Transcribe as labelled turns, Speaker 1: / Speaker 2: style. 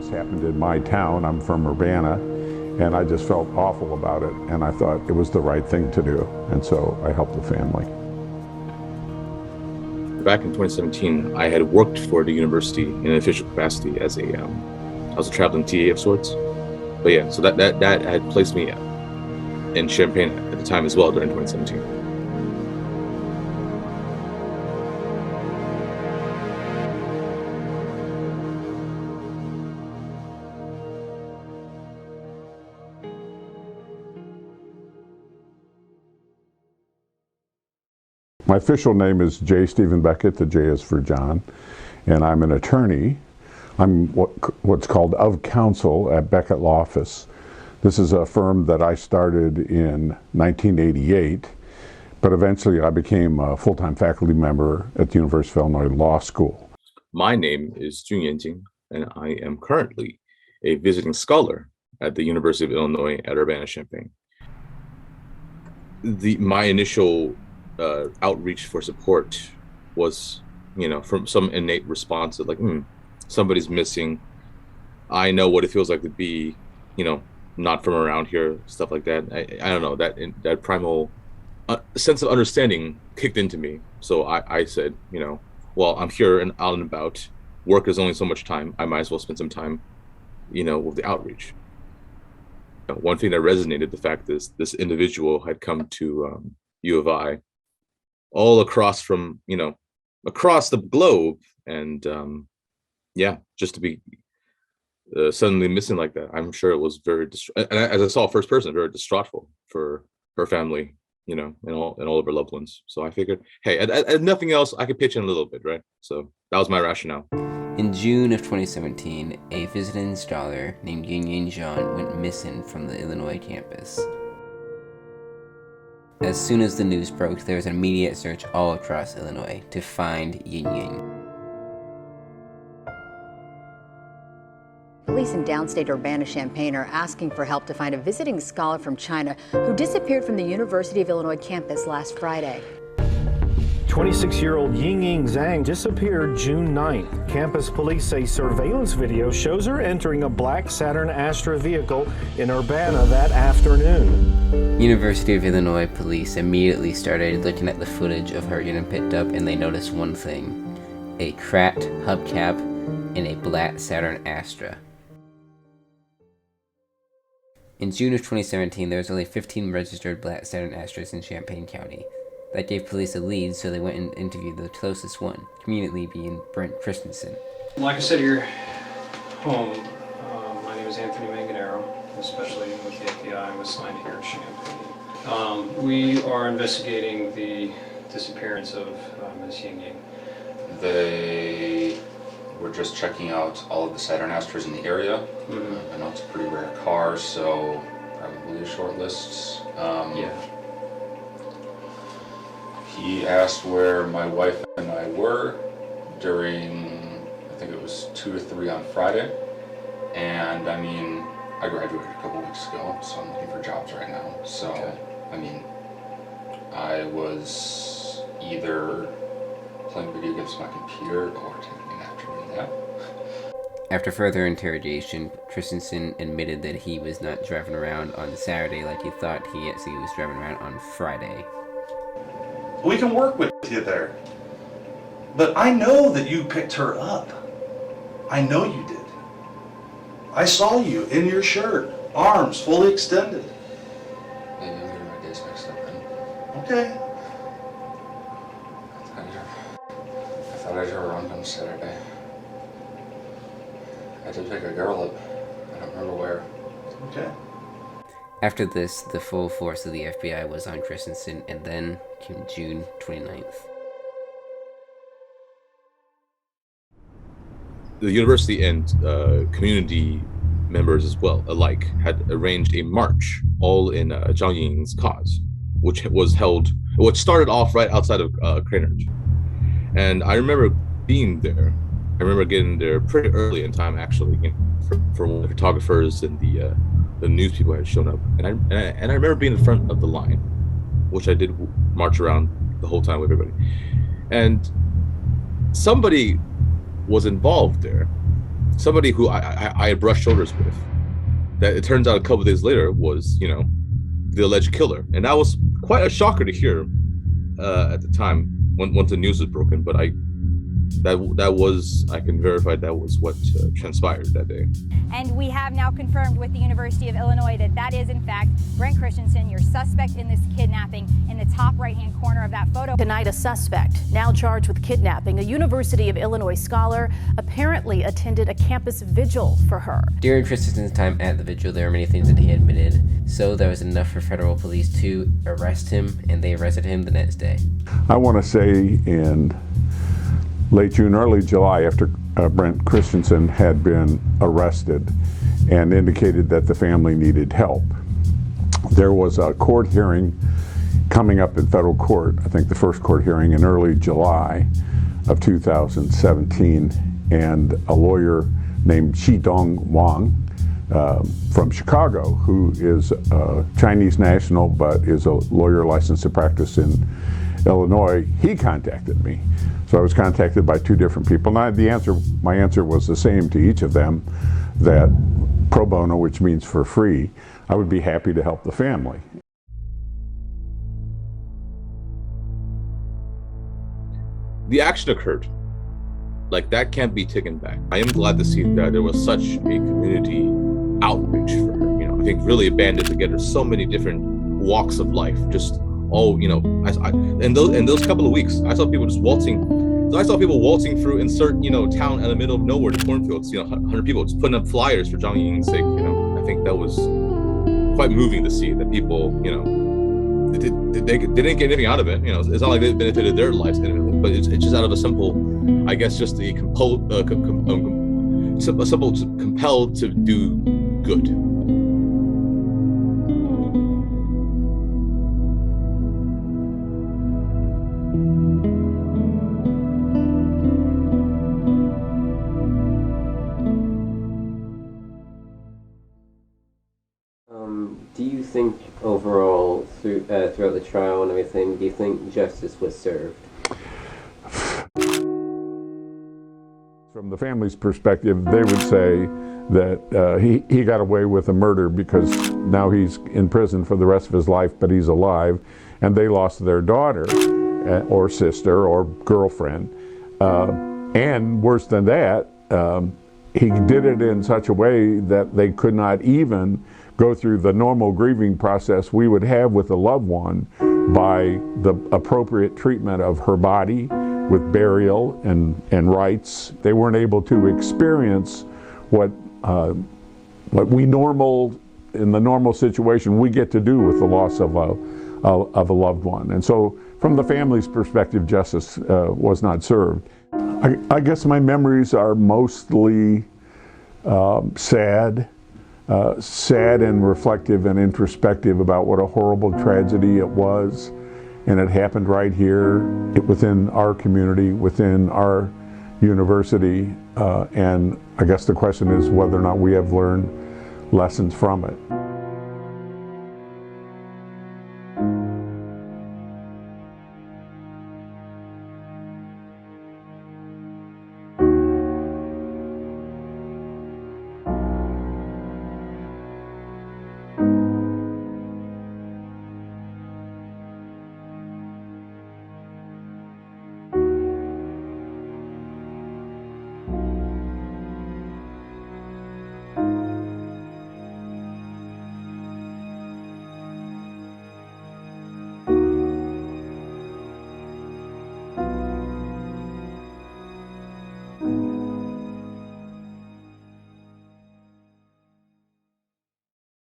Speaker 1: This happened in my town. I'm from Urbana, and I just felt awful about it, and I thought it was the right thing to do, and so I helped the family.
Speaker 2: Back in 2017, I had worked for the university in an official capacity as I was a traveling TA of sorts. But yeah, so that had placed me in Champaign at the time as well during 2017.
Speaker 1: My official name is J. Stephen Beckett. The J is for John, and I'm an attorney. I'm what's called of counsel at Beckett Law Office. This is a firm that I started in 1988, but eventually I became a full-time faculty member at the University of Illinois Law School.
Speaker 2: My name is Yingying, and I am currently a visiting scholar at the University of Illinois at Urbana-Champaign. My initial outreach for support was, from some innate response of like, somebody's missing. I know what it feels like to be, not from around here, stuff like that. I don't know, that primal sense of understanding kicked into me. So I said, well, I'm here and out and about. Work is only so much time. I might as well spend some time, with the outreach. One thing that resonated, the fact is this individual had come to U of I all across from, across the globe. And just to be suddenly missing like that, I'm sure it was very, and as I saw first person, very distraughtful for her family, and all of her loved ones. So I figured, hey, at nothing else, I could pitch in a little bit, right? So that was my rationale.
Speaker 3: In June of 2017, a visiting scholar named Yingying went missing from the Illinois campus. As soon as the news broke, there was an immediate search all across Illinois to find Yingying.
Speaker 4: Police in downstate Urbana-Champaign are asking for help to find a visiting scholar from China who disappeared from the University of Illinois campus last Friday.
Speaker 5: 26-year-old Yingying Zhang disappeared June 9th. Campus police say surveillance video shows her entering a black Saturn Astra vehicle in Urbana that afternoon.
Speaker 3: University of Illinois police immediately started looking at the footage of her getting picked up, and they noticed one thing: a cracked hubcap in a black Saturn Astra. In June of 2017, there was only 15 registered black Saturn Astras in Champaign County. That gave police a lead, so they went and interviewed the closest one, conveniently being Brent Christensen.
Speaker 6: Like I said, you're home. My name is Anthony Manganaro, especially with the FBI. I'm assigned here at Champaign. We are investigating the disappearance of Ms. Yingying.
Speaker 7: They were just checking out all of the Saturn Astras in the area. I know it's a pretty rare car, so probably a short list.
Speaker 6: Yeah.
Speaker 7: He asked where my wife and I were during, I think it was 2 to 3 on Friday. And I mean, I graduated a couple weeks ago, so I'm looking for jobs right now. So, okay. I mean, I was either playing video games on my computer or taking an afternoon nap.
Speaker 3: After further interrogation, Christensen admitted that he was not driving around on Saturday like he thought. He actually was driving around on Friday.
Speaker 8: We can work with you there. But I know that you picked her up. I know you did. I saw you in your shirt, arms fully extended.
Speaker 7: Maybe I'm getting my days mixed up then.
Speaker 8: Okay.
Speaker 7: I thought I drove around on Saturday. I did pick a girl up. I don't remember where.
Speaker 8: Okay.
Speaker 3: After this, the full force of the FBI was on Christensen, and then came June 29th.
Speaker 2: The university and community members as well, alike, had arranged a march, all in Zhang Yingying's cause, which started off right outside of Cranage. And I remember being there. I remember getting there pretty early in time, actually, for when the photographers and the news people had shown up. And I remember being in the front of the line, which I did march around the whole time with everybody. And somebody was involved there somebody who I had brushed shoulders with, that it turns out a couple of days later was, you know, the alleged killer. And that was quite a shocker to hear at the time once the news was broken. But that was, I can verify that was what transpired that day.
Speaker 9: And we have now confirmed with the University of Illinois that is in fact Brent Christensen, your suspect in this kidnapping, in the top right-hand corner of that photo.
Speaker 10: Tonight, a suspect now charged with kidnapping a University of Illinois scholar apparently attended a campus vigil for her.
Speaker 3: During Christensen's time at the vigil, there were many things that he admitted, so there was enough for federal police to arrest him, and they arrested him the next day.
Speaker 1: I want to say in late June, early July, after Brent Christensen had been arrested and indicated that the family needed help, there was a court hearing coming up in federal court, I think the first court hearing in early July of 2017, and a lawyer named Shidong Wang from Chicago, who is a Chinese national but is a lawyer licensed to practice in Illinois, he contacted me. So I was contacted by two different people. And my answer was the same to each of them, that pro bono, which means for free, I would be happy to help the family.
Speaker 2: The action occurred. Like, that can't be taken back. I am glad to see that there was such a community outreach for her. You know, I think really it banded together so many different walks of life. Just all, you know, in those couple of weeks, I saw people just waltzing. So I saw people waltzing through insert, you know, town in the middle of nowhere, the cornfields. You know, 100 people just putting up flyers for Zhang Yingying's sake. You know, I think that was quite moving to see that people, you know, they didn't get anything out of it. You know, it's not like they benefited their lives, but it's just out of a simple, I guess, just a compelled to do good.
Speaker 3: Do you think overall, throughout the trial and everything, do you think justice was served?
Speaker 1: From the family's perspective, they would say that he got away with a murder because now he's in prison for the rest of his life, but he's alive, and they lost their daughter or sister or girlfriend. And worse than that, he did it in such a way that they could not even go through the normal grieving process we would have with a loved one by the appropriate treatment of her body with burial and rites. They weren't able to experience what we in the normal situation we get to do with the loss of a loved one. And so from the family's perspective, justice was not served. I guess my memories are mostly sad and reflective and introspective about what a horrible tragedy it was. And it happened right here within our community, within our university. And I guess the question is whether or not we have learned lessons from it.